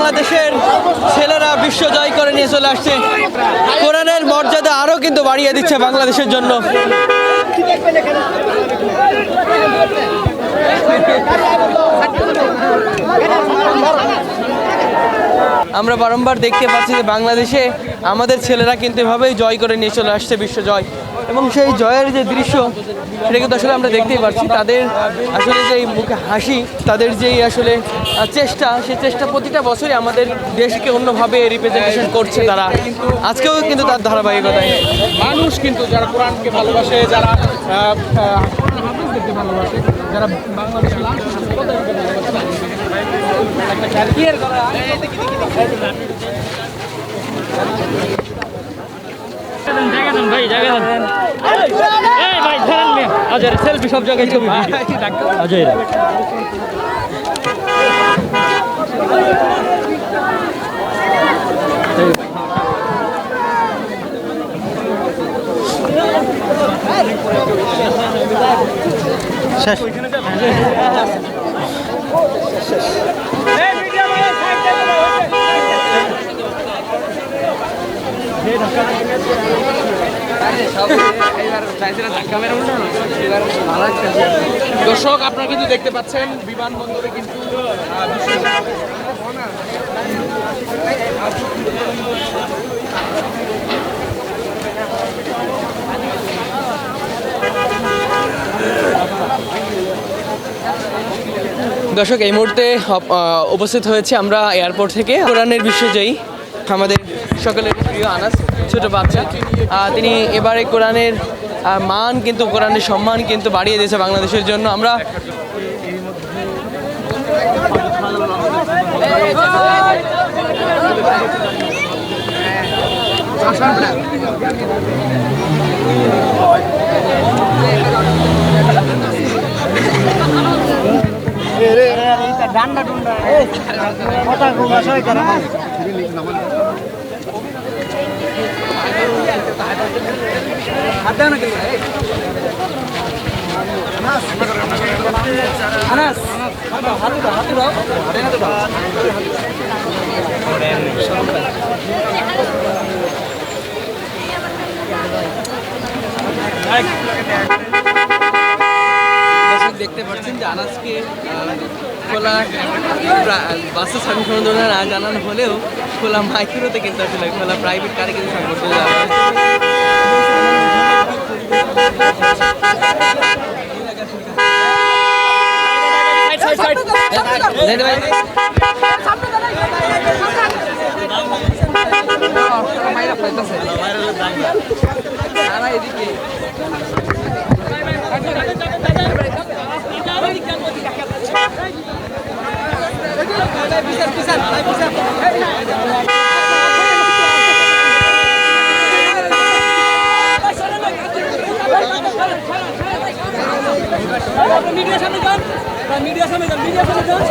বাংলাদেশের ছেলেরা বিশ্ব জয় করে নিয়ে চলে আসছে। কোরআনের মর্যাদা আরও কিন্তু বাড়িয়ে দিচ্ছে বাংলাদেশের জন্য। আমরা বারংবার দেখতে পাচ্ছি যে বাংলাদেশে আমাদের ছেলেরা কিন্তু এভাবেই জয় করে নিয়ে চলে আসছে বিশ্ব জয়, এবং সেই জয়ের যে দৃশ্য সেটা কিন্তু আসলে আমরা দেখতেই পাচ্ছি। তাদের আসলে যেই মুখে হাসি, তাদের যেই আসলে চেষ্টা, সেই চেষ্টা প্রতিটা বছরই আমাদের দেশকে অন্যভাবে রিপ্রেজেন্টেশন করছে তারা। আজকেও কিন্তু তার ধারাবাহিকতায় মানুষ কিন্তু যারা কোরআনকে ভালোবাসে, যারা হাফেজদেরকে ভালোবাসে, যারা বাংলাদেশের সেলফি সব জায়গায় ছবি শেষ। দর্শক, আপনারা কিন্তু দেখতে পাচ্ছেন বিমানবন্দরে কিন্তু দর্শক এই মুহূর্তে উপস্থিত হয়েছে আমরা এয়ারপোর্ট থেকে। কোরআনের বিশ্বজয়ী আমাদের সকলের প্রিয় আনাস, ছোট বাচ্চা, তিনি এবারে কোরআনের মান কিন্তু কোরআনের সম্মান কিন্তু বাড়িয়ে দিয়েছে বাংলাদেশের জন্য। আমরা ডান্ডা ডুন্ডা কথা ঘুমাশয় করা আনাস দেখতে পাচ্ছেন যে আনাজকে খোলা বাসে সংশোধনা না জানানো হলেও খোলা মাইক্রোতে কিন্তু আসলে খোলা প্রাইভেট কারে কিন্তু সংবর্ধনা দেওয়া মিডিয়া সামনে যান, মিডিয়া সামনে যান, মিডিয়া সামনে যান।